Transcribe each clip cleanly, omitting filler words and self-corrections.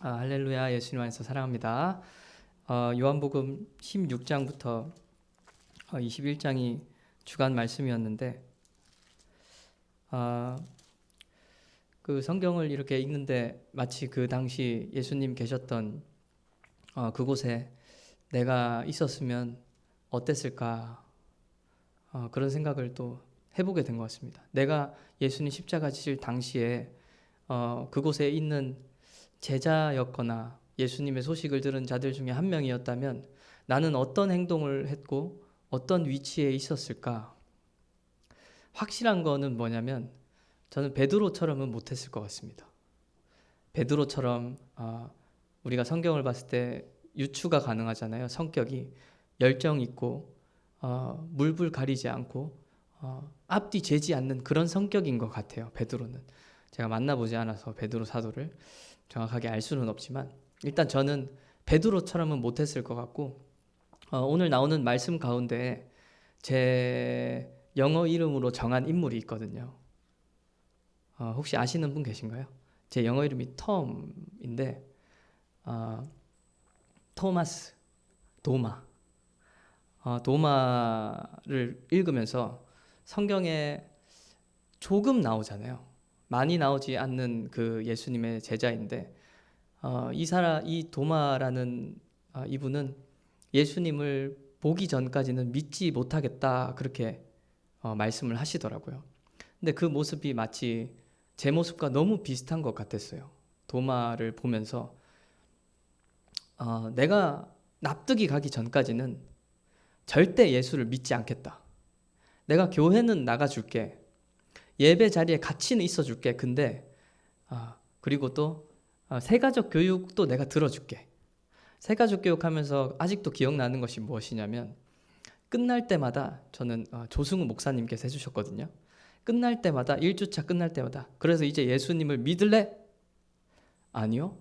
할렐루야. 예수님 안에서 사랑합니다. 요한복음 16장부터 21장이 주간 말씀이었는데 그 성경을 이렇게 읽는데 마치 그 당시 예수님 계셨던 그곳에 내가 있었으면 어땠을까 그런 생각을 또 해보게 된 것 같습니다. 내가 예수님 십자가 지실 당시에 그곳에 있는 제자였거나 예수님의 소식을 들은 자들 중에 한 명이었다면 나는 어떤 행동을 했고 어떤 위치에 있었을까? 확실한 거는 뭐냐면 저는 베드로처럼은 못했을 것 같습니다. 베드로처럼 우리가 성경을 봤을 때 유추가 가능하잖아요. 성격이 열정 있고 물불 가리지 않고 앞뒤 재지 않는 그런 성격인 것 같아요. 베드로는 제가 만나보지 않아서 베드로 사도를 정확하게 알 수는 없지만 일단 저는 베드로처럼은 못했을 것 같고 오늘 나오는 말씀 가운데 제 영어 이름으로 정한 인물이 있거든요. 혹시 아시는 분 계신가요? 제 영어 이름이 톰인데 토마스, 도마. 도마를 읽으면서 성경에 조금 나오잖아요. 많이 나오지 않는 그 예수님의 제자인데 이 도마라는 이분은 예수님을 보기 전까지는 믿지 못하겠다 그렇게 말씀을 하시더라고요. 근데 그 모습이 마치 제 모습과 너무 비슷한 것 같았어요. 도마를 보면서 내가 납득이 가기 전까지는 절대 예수를 믿지 않겠다. 내가 교회는 나가줄게. 예배 자리에 같이는 있어줄게. 근데 그리고 또 세가족 교육도 내가 들어줄게. 세가족 교육하면서 아직도 기억나는 것이 무엇이냐면 끝날 때마다 저는 조승우 목사님께서 해주셨거든요. 끝날 때마다 1주차 끝날 때마다 그래서 이제 예수님을 믿을래? 아니요.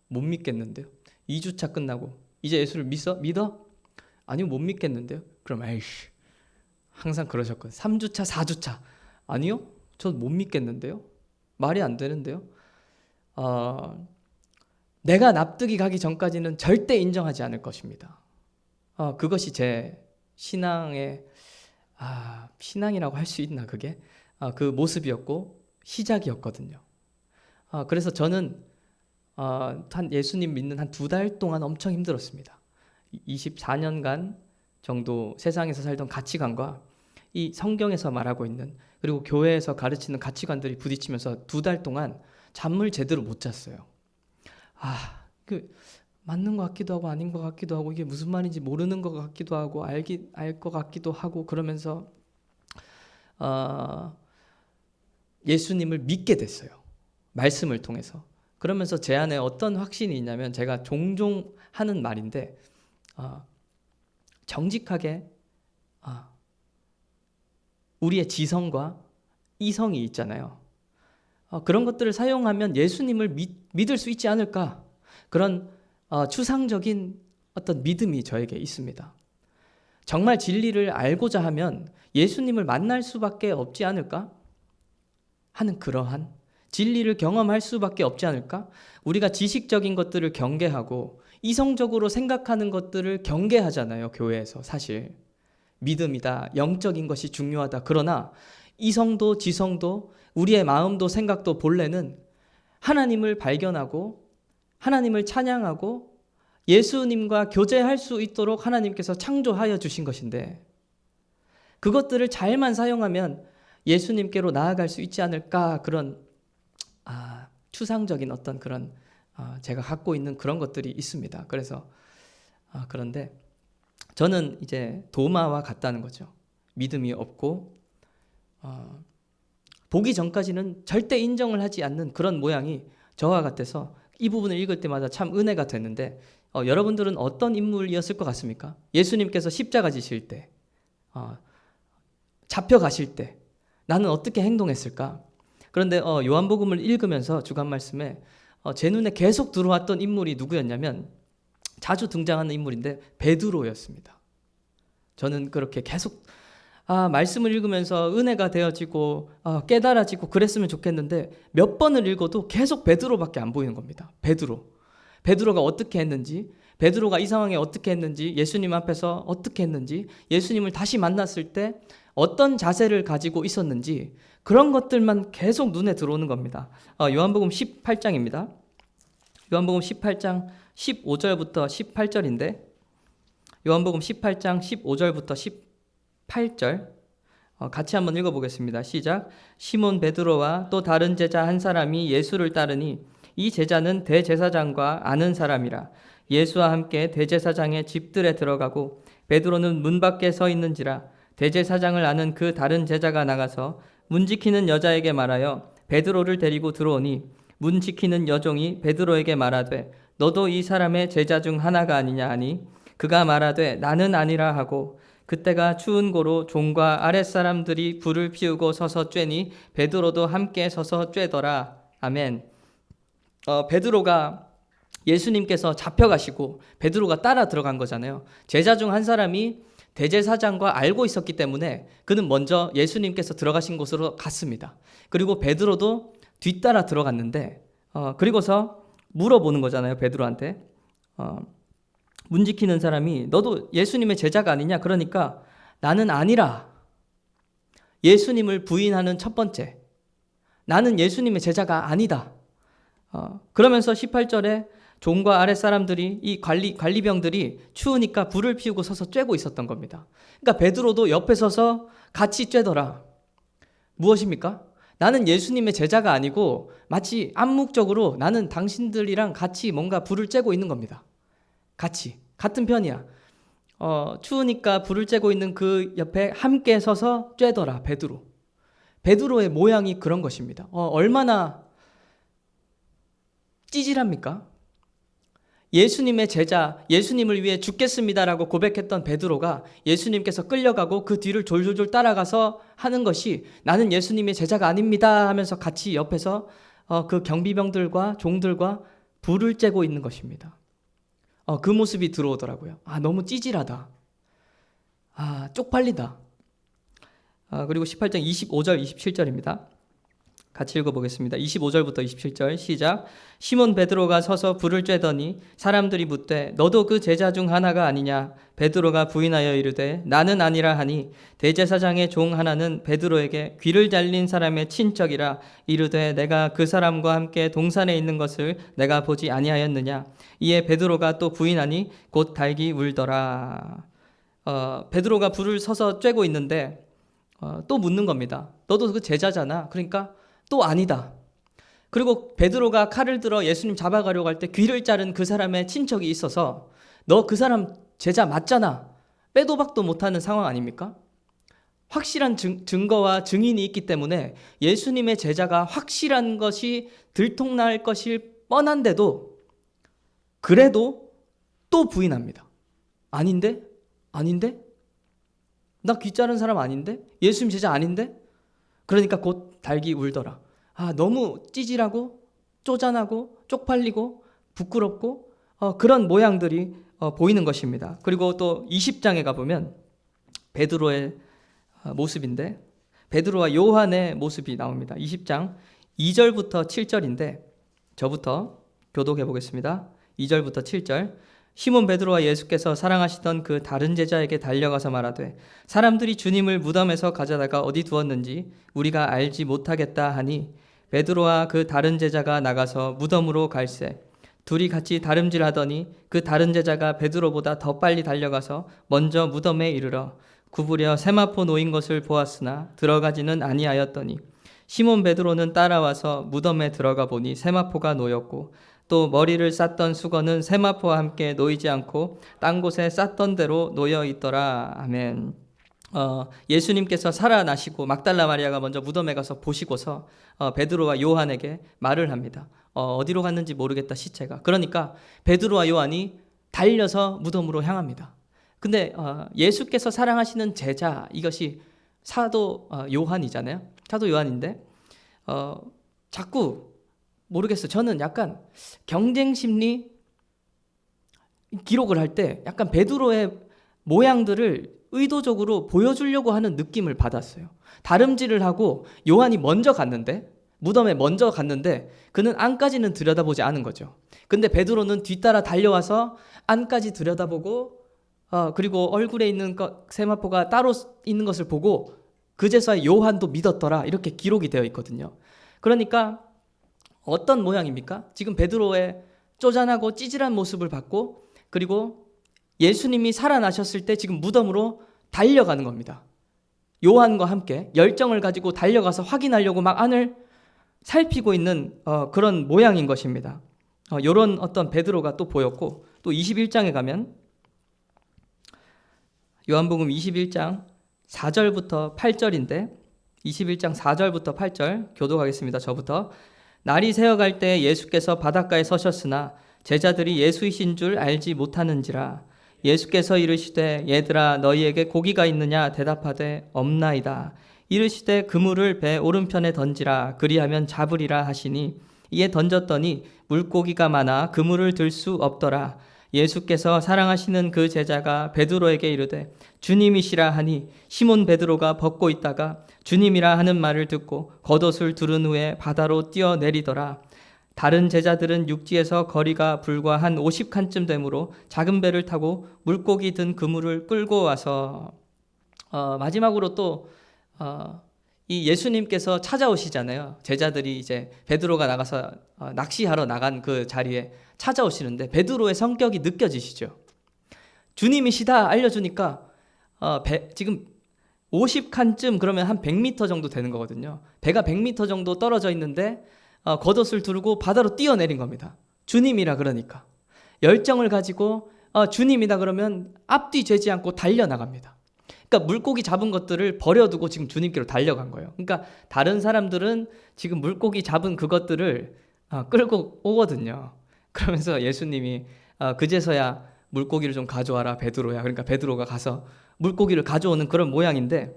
못 믿겠는데요. 2주차 끝나고 이제 예수를 믿어? 아니요. 못 믿겠는데요. 그럼 에이씨 항상 그러셨거든요. 3주차 4주차 아니요. 저 못 믿겠는데요. 말이 안 되는데요. 내가 납득이 가기 전까지는 절대 인정하지 않을 것입니다. 그것이 제 신앙의 신앙이라고 할 수 있나 그게 그 모습이었고 시작이었거든요. 그래서 저는 한 예수님 믿는 한 2달 동안 엄청 힘들었습니다. 24년간 정도 세상에서 살던 가치관과 이 성경에서 말하고 있는 그리고 교회에서 가르치는 가치관들이 부딪히면서 2달 동안 잠을 제대로 못 잤어요. 맞는 것 같기도 하고 아닌 것 같기도 하고 이게 무슨 말인지 모르는 것 같기도 하고 알 것 같기도 하고 그러면서 예수님을 믿게 됐어요. 말씀을 통해서. 그러면서 제 안에 어떤 확신이 있냐면 제가 종종 하는 말인데 정직하게 우리의 지성과 이성이 있잖아요. 그런 것들을 사용하면 예수님을 믿을 수 있지 않을까? 그런 추상적인 어떤 믿음이 저에게 있습니다. 정말 진리를 알고자 하면 예수님을 만날 수밖에 없지 않을까? 하는 그러한 진리를 경험할 수밖에 없지 않을까? 우리가 지식적인 것들을 경계하고 이성적으로 생각하는 것들을 경계하잖아요. 교회에서 사실 믿음이다, 영적인 것이 중요하다. 그러나 이성도 지성도 우리의 마음도 생각도 본래는 하나님을 발견하고 하나님을 찬양하고 예수님과 교제할 수 있도록 하나님께서 창조하여 주신 것인데 그것들을 잘만 사용하면 예수님께로 나아갈 수 있지 않을까 그런 추상적인 어떤 그런 제가 갖고 있는 그런 것들이 있습니다. 그래서 그런데 저는 이제 도마와 같다는 거죠. 믿음이 없고 보기 전까지는 절대 인정을 하지 않는 그런 모양이 저와 같아서 이 부분을 읽을 때마다 참 은혜가 됐는데 여러분들은 어떤 인물이었을 것 같습니까? 예수님께서 십자가 지실 때 잡혀가실 때 나는 어떻게 행동했을까? 그런데 요한복음을 읽으면서 주간 말씀에 제 눈에 계속 들어왔던 인물이 누구였냐면 자주 등장하는 인물인데 베드로였습니다. 저는 그렇게 계속 말씀을 읽으면서 은혜가 되어지고 깨달아지고 그랬으면 좋겠는데 몇 번을 읽어도 계속 베드로밖에 안 보이는 겁니다. 베드로. 베드로가 어떻게 했는지, 베드로가 이 상황에 어떻게 했는지, 예수님 앞에서 어떻게 했는지, 예수님을 다시 만났을 때 어떤 자세를 가지고 있었는지, 그런 것들만 계속 눈에 들어오는 겁니다. 요한복음 18장입니다. 요한복음 18장 15절부터 18절인데, 요한복음 18장 15절부터 18절 같이 한번 읽어보겠습니다. 시작. 시몬 베드로와 또 다른 제자 한 사람이 예수를 따르니 이 제자는 대제사장과 아는 사람이라. 예수와 함께 대제사장의 집들에 들어가고 베드로는 문 밖에 서 있는지라. 대제사장을 아는 그 다른 제자가 나가서 문 지키는 여자에게 말하여 베드로를 데리고 들어오니 문 지키는 여종이 베드로에게 말하되 너도 이 사람의 제자 중 하나가 아니냐 하니 그가 말하되 나는 아니라 하고 그때가 추운 고로 종과 아랫사람들이 불을 피우고 서서 쬐니 베드로도 함께 서서 쬐더라. 아멘. 베드로가 예수님께서 잡혀가시고 베드로가 따라 들어간 거잖아요. 제자 중 한 사람이 대제사장과 알고 있었기 때문에 그는 먼저 예수님께서 들어가신 곳으로 갔습니다. 그리고 베드로도 뒤따라 들어갔는데 그리고서 물어보는 거잖아요. 베드로한테 문 지키는 사람이 너도 예수님의 제자가 아니냐? 그러니까 나는 아니라. 예수님을 부인하는 첫 번째, 나는 예수님의 제자가 아니다. 그러면서 18절에 종과 아랫 사람들이 이 관리병들이 추우니까 불을 피우고 서서 쬐고 있었던 겁니다. 그러니까 베드로도 옆에 서서 같이 쬐더라. 무엇입니까? 나는 예수님의 제자가 아니고 마치 암묵적으로 나는 당신들이랑 같이 뭔가 불을 쬐고 있는 겁니다. 같은 편이야. 추우니까 불을 쬐고 있는 그 옆에 함께 서서 쬐더라. 베드로의 모양이 그런 것입니다. 얼마나 찌질합니까? 예수님의 제자, 예수님을 위해 죽겠습니다라고 고백했던 베드로가 예수님께서 끌려가고 그 뒤를 졸졸졸 따라가서 하는 것이 나는 예수님의 제자가 아닙니다 하면서 같이 옆에서 그 경비병들과 종들과 불을 쬐고 있는 것입니다. 그 모습이 들어오더라고요. 너무 찌질하다. 쪽팔리다. 그리고 18장 25절, 27절입니다. 같이 읽어보겠습니다. 25절부터 27절 시작. 시몬 베드로가 서서 불을 쬐더니 사람들이 묻되 너도 그 제자 중 하나가 아니냐? 베드로가 부인하여 이르되 나는 아니라 하니 대제사장의 종 하나는 베드로에게 귀를 잘린 사람의 친척이라 이르되 내가 그 사람과 함께 동산에 있는 것을 내가 보지 아니하였느냐? 이에 베드로가 또 부인하니 곧 닭이 울더라. 베드로가 불을 서서 쬐고 있는데 또 묻는 겁니다. 너도 그 제자잖아. 그러니까 또 아니다. 그리고 베드로가 칼을 들어 예수님 잡아가려고 할 때 귀를 자른 그 사람의 친척이 있어서 너 그 사람 제자 맞잖아. 빼도 박도 못하는 상황 아닙니까? 확실한 증거와 증인이 있기 때문에 예수님의 제자가 확실한 것이 들통날 것일 뻔한데도 그래도 또 부인합니다. 아닌데? 나 귀 자른 사람 아닌데? 예수님 제자 아닌데? 그러니까 곧 닭이 울더라. 너무 찌질하고 쪼잔하고 쪽팔리고 부끄럽고 그런 모양들이 보이는 것입니다. 그리고 또 20장에 가보면 베드로의 모습인데 베드로와 요한의 모습이 나옵니다. 20장 2절부터 7절인데 저부터 교독해 보겠습니다. 2절부터 7절. 시몬 베드로와 예수께서 사랑하시던 그 다른 제자에게 달려가서 말하되 사람들이 주님을 무덤에서 가져다가 어디 두었는지 우리가 알지 못하겠다 하니 베드로와 그 다른 제자가 나가서 무덤으로 갈새 둘이 같이 다름질하더니 그 다른 제자가 베드로보다 더 빨리 달려가서 먼저 무덤에 이르러 구부려 세마포 놓인 것을 보았으나 들어가지는 아니하였더니 시몬 베드로는 따라와서 무덤에 들어가 보니 세마포가 놓였고 또 머리를 쌌던 수건은 세마포와 함께 놓이지 않고 딴 곳에 쌌던 대로 놓여 있더라. 아멘. 예수님께서 살아나시고 막달라 마리아가 먼저 무덤에 가서 보시고서 베드로와 요한에게 말을 합니다. 어디로 갔는지 모르겠다 시체가. 그러니까 베드로와 요한이 달려서 무덤으로 향합니다. 근데 예수께서 사랑하시는 제자, 이것이 사도 요한이잖아요. 사도 요한인데 자꾸 모르겠어요. 저는 약간 경쟁 심리 기록을 할 때 약간 베드로의 모양들을 의도적으로 보여주려고 하는 느낌을 받았어요. 다름질을 하고 요한이 먼저 갔는데 무덤에 먼저 갔는데 그는 안까지는 들여다보지 않은 거죠. 근데 베드로는 뒤따라 달려와서 안까지 들여다보고 그리고 얼굴에 있는 세마포가 따로 있는 것을 보고 그제서야 요한도 믿었더라, 이렇게 기록이 되어 있거든요. 그러니까 어떤 모양입니까? 지금 베드로의 쪼잔하고 찌질한 모습을 봤고, 그리고 예수님이 살아나셨을 때 지금 무덤으로 달려가는 겁니다. 요한과 함께 열정을 가지고 달려가서 확인하려고 막 안을 살피고 있는 그런 모양인 것입니다. 이런 어떤 베드로가 또 보였고, 또 21장에 가면 요한복음 21장 4절부터 8절인데 21장 4절부터 8절 교독하겠습니다. 저부터. 날이 새어갈 때 예수께서 바닷가에 서셨으나 제자들이 예수이신 줄 알지 못하는지라. 예수께서 이르시되 얘들아 너희에게 고기가 있느냐 대답하되 없나이다. 이르시되 그물을 배 오른편에 던지라 그리하면 잡으리라 하시니 이에 던졌더니 물고기가 많아 그물을 들 수 없더라. 예수께서 사랑하시는 그 제자가 베드로에게 이르되 주님이시라 하니 시몬 베드로가 벗고 있다가 주님이라 하는 말을 듣고 겉옷을 두른 후에 바다로 뛰어내리더라. 다른 제자들은 육지에서 거리가 불과 한 50칸쯤 되므로 작은 배를 타고 물고기 든 그물을 끌고 와서 마지막으로 또 이 예수님께서 찾아오시잖아요. 제자들이 이제 베드로가 나가서 낚시하러 나간 그 자리에 찾아오시는데 베드로의 성격이 느껴지시죠. 주님이시다 알려주니까 지금 50칸쯤 그러면 한 100m 정도 되는 거거든요. 배가 100m 정도 떨어져 있는데 겉옷을 두르고 바다로 뛰어내린 겁니다. 주님이라 그러니까. 열정을 가지고 주님이다 그러면 앞뒤 재지 않고 달려나갑니다. 그러니까 물고기 잡은 것들을 버려두고 지금 주님께로 달려간 거예요. 그러니까 다른 사람들은 지금 물고기 잡은 그것들을 끌고 오거든요. 그러면서 예수님이 그제서야 물고기를 좀 가져와라 베드로야. 그러니까 베드로가 가서 물고기를 가져오는 그런 모양인데,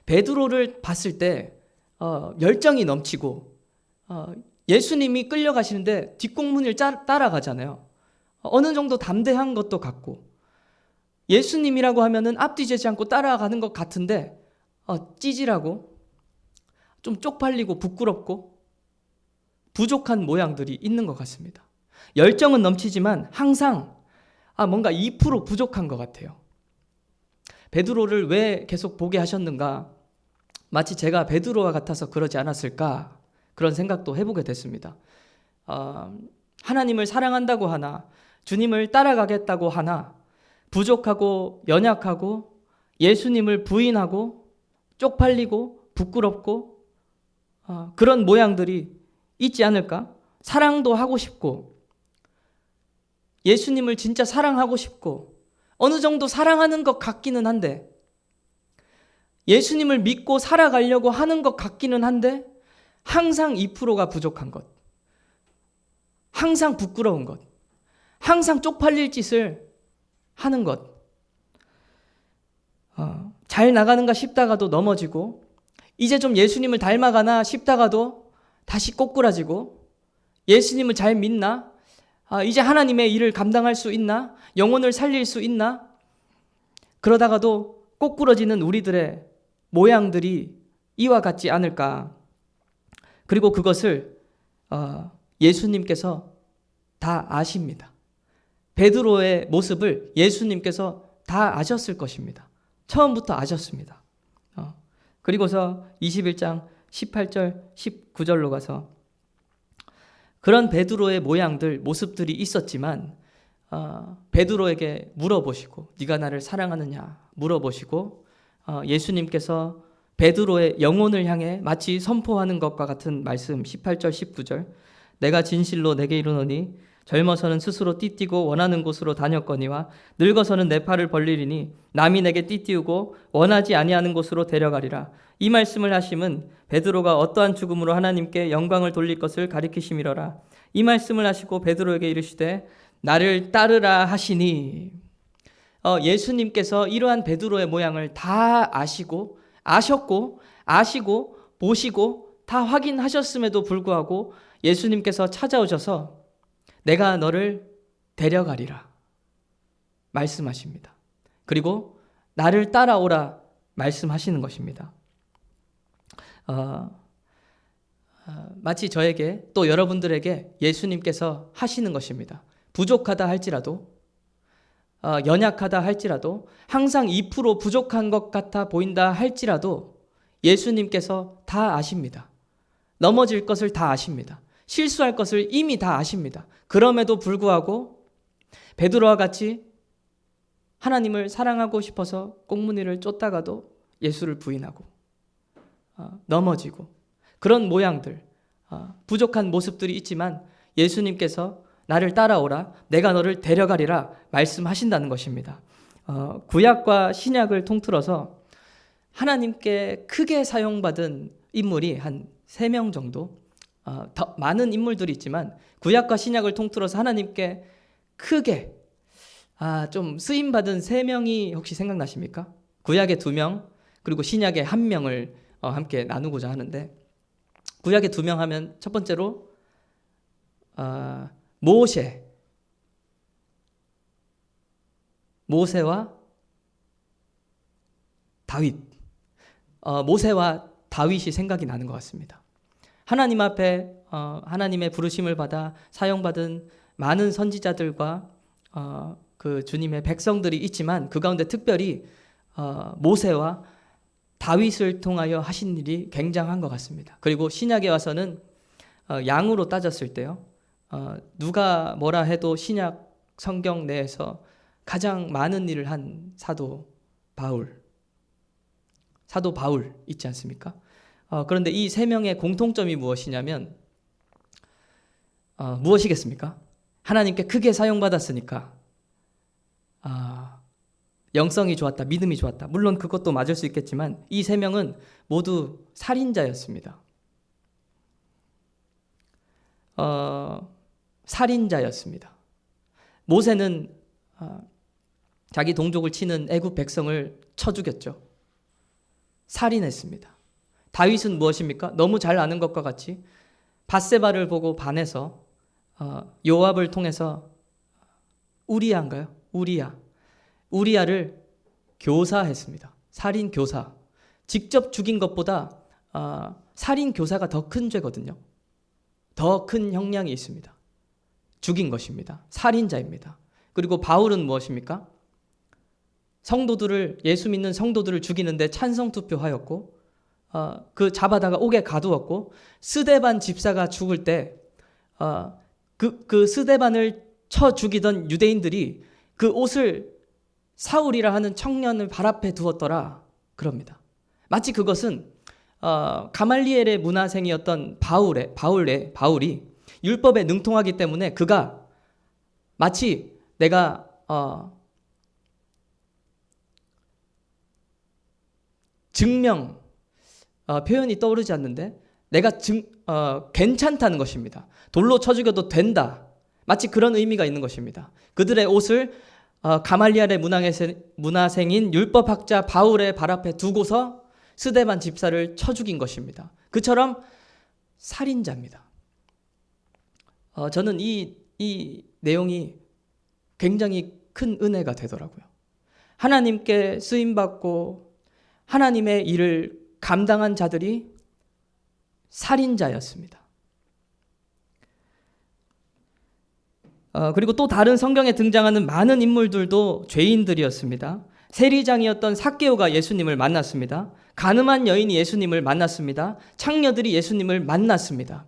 베드로를 봤을 때 열정이 넘치고 예수님이 끌려가시는데 뒷공문을 따라가잖아요. 어느 정도 담대한 것도 같고, 예수님이라고 하면은 앞뒤 재지 않고 따라가는 것 같은데 찌질하고 좀 쪽팔리고 부끄럽고 부족한 모양들이 있는 것 같습니다. 열정은 넘치지만 항상 뭔가 2% 부족한 것 같아요. 베드로를 왜 계속 보게 하셨는가? 마치 제가 베드로와 같아서 그러지 않았을까? 그런 생각도 해보게 됐습니다. 하나님을 사랑한다고 하나, 주님을 따라가겠다고 하나, 부족하고 연약하고 예수님을 부인하고 쪽팔리고 부끄럽고 그런 모양들이 있지 않을까? 사랑도 하고 싶고 예수님을 진짜 사랑하고 싶고 어느 정도 사랑하는 것 같기는 한데, 예수님을 믿고 살아가려고 하는 것 같기는 한데 항상 2%가 부족한 것, 항상 부끄러운 것, 항상 쪽팔릴 짓을 하는 것, 잘 나가는가 싶다가도 넘어지고, 이제 좀 예수님을 닮아가나 싶다가도 다시 꼬꾸라지고, 예수님을 잘 믿나? 이제 하나님의 일을 감당할 수 있나? 영혼을 살릴 수 있나? 그러다가도 꼬꾸러지는 우리들의 모양들이 이와 같지 않을까? 그리고 그것을 예수님께서 다 아십니다. 베드로의 모습을 예수님께서 다 아셨을 것입니다. 처음부터 아셨습니다. 그리고서 21장 18절 19절로 가서 그런 베드로의 모양들, 모습들이 있었지만 베드로에게 물어보시고 네가 나를 사랑하느냐 물어보시고 예수님께서 베드로의 영혼을 향해 마치 선포하는 것과 같은 말씀 18절 19절 내가 진실로 내게 이르노니 젊어서는 스스로 띠띠고 원하는 곳으로 다녔거니와 늙어서는 내 팔을 벌리리니 남이 내게 띠띠우고 원하지 아니하는 곳으로 데려가리라. 이 말씀을 하심은 베드로가 어떠한 죽음으로 하나님께 영광을 돌릴 것을 가리키심이로라. 이 말씀을 하시고 베드로에게 이르시되 나를 따르라 하시니, 예수님께서 이러한 베드로의 모양을 다 아셨고 보시고 다 확인하셨음에도 불구하고 예수님께서 찾아오셔서 내가 너를 데려가리라 말씀하십니다. 그리고 나를 따라오라 말씀하시는 것입니다. 마치 저에게 또 여러분들에게 예수님께서 하시는 것입니다. 부족하다 할지라도, 연약하다 할지라도, 항상 2% 부족한 것 같아 보인다 할지라도 예수님께서 다 아십니다. 넘어질 것을 다 아십니다. 실수할 것을 이미 다 아십니다. 그럼에도 불구하고 베드로와 같이 하나님을 사랑하고 싶어서 꽁무니를 쫓다가도 예수를 부인하고 넘어지고 그런 모양들, 부족한 모습들이 있지만 예수님께서 나를 따라오라, 내가 너를 데려가리라 말씀하신다는 것입니다. 구약과 신약을 통틀어서 하나님께 크게 사용받은 인물이 한 3명 정도, 더 많은 인물들이 있지만 구약과 신약을 통틀어서 하나님께 크게 좀 쓰임받은 3명이 혹시 생각나십니까? 구약의 2명, 그리고 신약의 1명을 함께 나누고자 하는데, 구약의 2명 하면 첫 번째로 모세와 다윗. 모세와 다윗이 생각이 나는 것 같습니다. 하나님 앞에 하나님의 부르심을 받아 사용받은 많은 선지자들과 그 주님의 백성들이 있지만 그 가운데 특별히 모세와 다윗을 통하여 하신 일이 굉장한 것 같습니다. 그리고 신약에 와서는 양으로 따졌을 때요, 누가 뭐라 해도 신약 성경 내에서 가장 많은 일을 한 사도 바울 있지 않습니까? 그런데 이 3명의 공통점이 무엇이냐면 무엇이겠습니까? 하나님께 크게 사용받았으니까 영성이 좋았다, 믿음이 좋았다. 물론 그것도 맞을 수 있겠지만 이 3명은 모두 살인자였습니다. 살인자였습니다. 모세는 자기 동족을 치는 애굽 백성을 쳐 죽였죠. 살인했습니다. 다윗은 무엇입니까? 너무 잘 아는 것과 같이 밧세바를 보고 반해서 요압을 통해서 우리야를 교사했습니다. 살인 교사. 직접 죽인 것보다 살인 교사가 더 큰 죄거든요. 더 큰 형량이 있습니다. 죽인 것입니다. 살인자입니다. 그리고 바울은 무엇입니까? 예수 믿는 성도들을 죽이는데 찬성 투표하였고, 그 잡아다가 옥에 가두었고, 스데반 집사가 죽을 때 그 스데반을 쳐 죽이던 유대인들이 그 옷을 사울이라 하는 청년을 발 앞에 두었더라 그럽니다. 마치 그것은 가말리엘의 문화생이었던 바울이 율법에 능통하기 때문에 그가 마치 내가 표현이 떠오르지 않는데 내가 괜찮다는 것입니다. 돌로 쳐 죽여도 된다. 마치 그런 의미가 있는 것입니다. 그들의 옷을 가말리엘의 문화생인 율법학자 바울의 발 앞에 두고서 스데반 집사를 쳐 죽인 것입니다. 그처럼 살인자입니다. 저는 이 내용이 굉장히 큰 은혜가 되더라고요. 하나님께 쓰임받고 하나님의 일을 감당한 자들이 살인자였습니다. 그리고 또 다른 성경에 등장하는 많은 인물들도 죄인들이었습니다. 세리장이었던 삭개오가 예수님을 만났습니다. 가늠한 여인이 예수님을 만났습니다. 창녀들이 예수님을 만났습니다.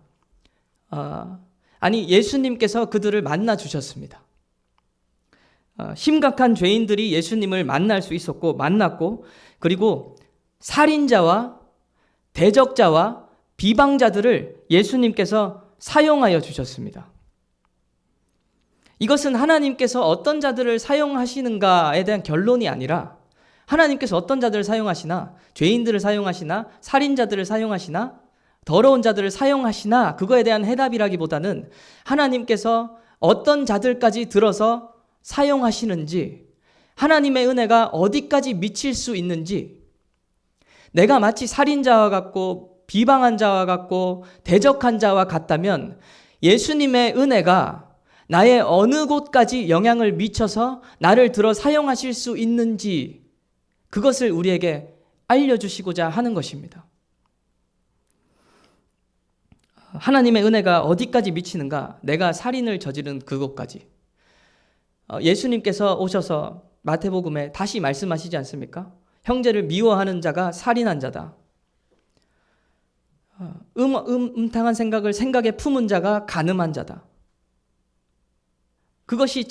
예수님께서 그들을 만나 주셨습니다. 심각한 죄인들이 예수님을 만날 수 있었고 만났고, 그리고 살인자와 대적자와 비방자들을 예수님께서 사용하여 주셨습니다. 이것은 하나님께서 어떤 자들을 사용하시는가에 대한 결론이 아니라 하나님께서 어떤 자들을 사용하시나, 죄인들을 사용하시나, 살인자들을 사용하시나, 더러운 자들을 사용하시나, 그거에 대한 해답이라기보다는 하나님께서 어떤 자들까지 들어서 사용하시는지, 하나님의 은혜가 어디까지 미칠 수 있는지, 내가 마치 살인자와 같고 비방한 자와 같고 대적한 자와 같다면 예수님의 은혜가 나의 어느 곳까지 영향을 미쳐서 나를 들어 사용하실 수 있는지, 그것을 우리에게 알려주시고자 하는 것입니다. 하나님의 은혜가 어디까지 미치는가? 내가 살인을 저지른 그곳까지. 예수님께서 오셔서 마태복음에 다시 말씀하시지 않습니까? 형제를 미워하는 자가 살인한 자다. 음탕한 생각을 생각에 품은 자가 간음한 자다. 그것이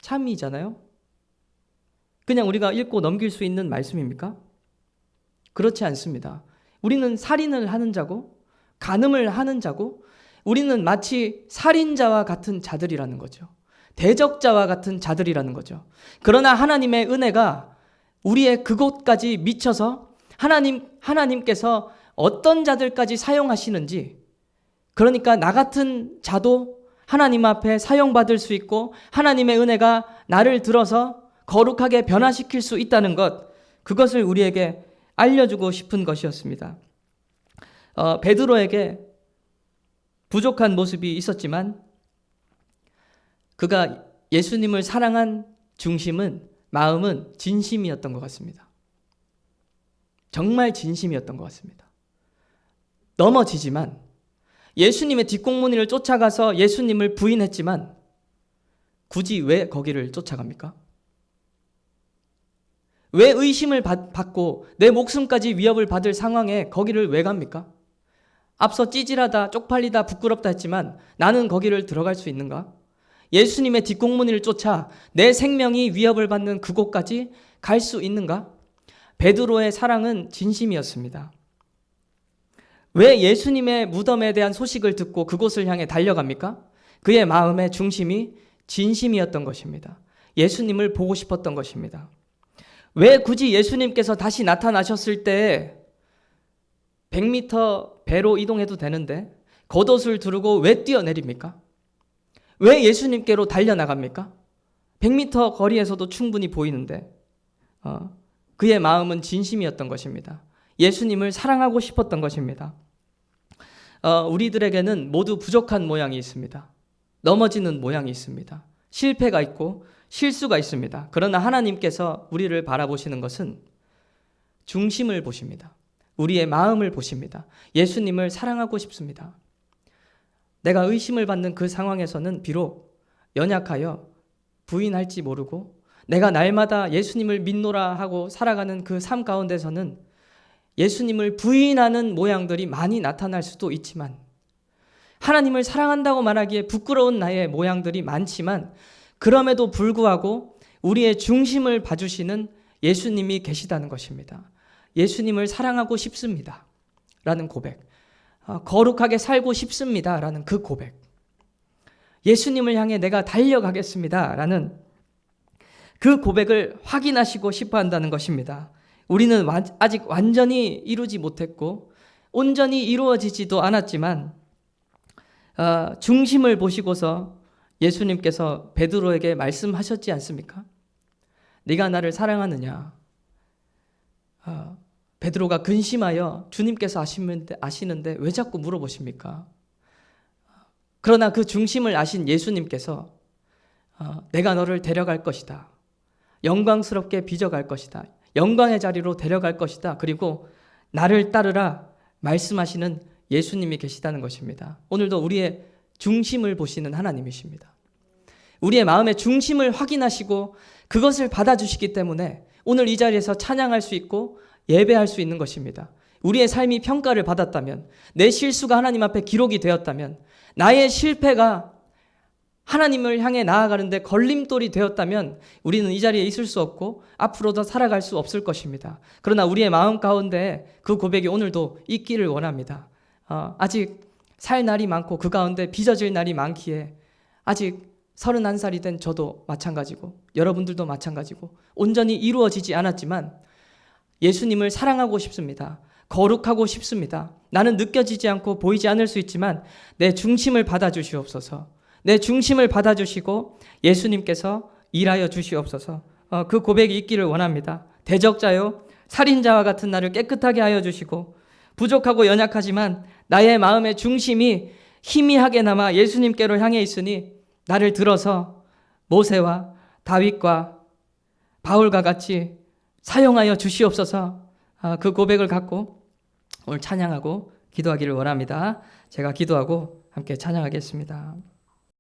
참이잖아요. 그냥 우리가 읽고 넘길 수 있는 말씀입니까? 그렇지 않습니다. 우리는 살인을 하는 자고 간음을 하는 자고 우리는 마치 살인자와 같은 자들이라는 거죠. 대적자와 같은 자들이라는 거죠. 그러나 하나님의 은혜가 우리의 그곳까지 미쳐서 하나님께서 어떤 자들까지 사용하시는지, 그러니까 나 같은 자도 하나님 앞에 사용받을 수 있고 하나님의 은혜가 나를 들어서 거룩하게 변화시킬 수 있다는 것, 그것을 우리에게 알려주고 싶은 것이었습니다. 베드로에게 부족한 모습이 있었지만 그가 예수님을 사랑한 마음은 진심이었던 것 같습니다. 정말 진심이었던 것 같습니다. 넘어지지만 예수님의 뒷공무니를 쫓아가서 예수님을 부인했지만 굳이 왜 거기를 쫓아갑니까? 왜 의심을 받고 내 목숨까지 위협을 받을 상황에 거기를 왜 갑니까? 앞서 찌질하다, 쪽팔리다, 부끄럽다 했지만 나는 거기를 들어갈 수 있는가? 예수님의 뒷공무니를 쫓아 내 생명이 위협을 받는 그곳까지 갈 수 있는가? 베드로의 사랑은 진심이었습니다. 왜 예수님의 무덤에 대한 소식을 듣고 그곳을 향해 달려갑니까? 그의 마음의 중심이 진심이었던 것입니다. 예수님을 보고 싶었던 것입니다. 왜 굳이 예수님께서 다시 나타나셨을 때 100m 배로 이동해도 되는데 겉옷을 두르고 왜 뛰어내립니까? 왜 예수님께로 달려나갑니까? 100m 거리에서도 충분히 보이는데 그의 마음은 진심이었던 것입니다. 예수님을 사랑하고 싶었던 것입니다. 우리들에게는 모두 부족한 모양이 있습니다. 넘어지는 모양이 있습니다. 실패가 있고 실수가 있습니다. 그러나 하나님께서 우리를 바라보시는 것은 중심을 보십니다. 우리의 마음을 보십니다. 예수님을 사랑하고 싶습니다. 내가 의심을 받는 그 상황에서는 비록 연약하여 부인할지 모르고 내가 날마다 예수님을 믿노라 하고 살아가는 그 삶 가운데서는 예수님을 부인하는 모양들이 많이 나타날 수도 있지만, 하나님을 사랑한다고 말하기에 부끄러운 나의 모양들이 많지만, 그럼에도 불구하고 우리의 중심을 봐주시는 예수님이 계시다는 것입니다. 예수님을 사랑하고 싶습니다 라는 고백, 거룩하게 살고 싶습니다 라는 그 고백, 예수님을 향해 내가 달려가겠습니다 라는 그 고백을 확인하시고 싶어 한다는 것입니다. 우리는 아직 완전히 이루지 못했고 온전히 이루어지지도 않았지만 중심을 보시고서 예수님께서 베드로에게 말씀하셨지 않습니까? 네가 나를 사랑하느냐? 베드로가 근심하여 주님께서 아시는데 왜 자꾸 물어보십니까? 그러나 그 중심을 아신 예수님께서 내가 너를 데려갈 것이다. 영광스럽게 빚어갈 것이다. 영광의 자리로 데려갈 것이다. 그리고 나를 따르라 말씀하시는 예수님이 계시다는 것입니다. 오늘도 우리의 중심을 보시는 하나님이십니다. 우리의 마음의 중심을 확인하시고 그것을 받아주시기 때문에 오늘 이 자리에서 찬양할 수 있고 예배할 수 있는 것입니다. 우리의 삶이 평가를 받았다면, 내 실수가 하나님 앞에 기록이 되었다면, 나의 실패가 하나님을 향해 나아가는데 걸림돌이 되었다면 우리는 이 자리에 있을 수 없고 앞으로도 살아갈 수 없을 것입니다. 그러나 우리의 마음 가운데 그 고백이 오늘도 있기를 원합니다. 아직 살 날이 많고 그 가운데 빚어질 날이 많기에 아직 31살이 된 저도 마찬가지고 여러분들도 마찬가지고 온전히 이루어지지 않았지만 예수님을 사랑하고 싶습니다. 거룩하고 싶습니다. 나는 느껴지지 않고 보이지 않을 수 있지만 내 중심을 받아주시옵소서. 내 중심을 받아주시고 예수님께서 일하여 주시옵소서. 그 고백이 있기를 원합니다. 대적자요 살인자와 같은 나를 깨끗하게 하여 주시고 부족하고 연약하지만 나의 마음의 중심이 희미하게나마 예수님께로 향해 있으니 나를 들어서 모세와 다윗과 바울과 같이 사용하여 주시옵소서. 그 고백을 갖고 오늘 찬양하고 기도하기를 원합니다. 제가 기도하고 함께 찬양하겠습니다.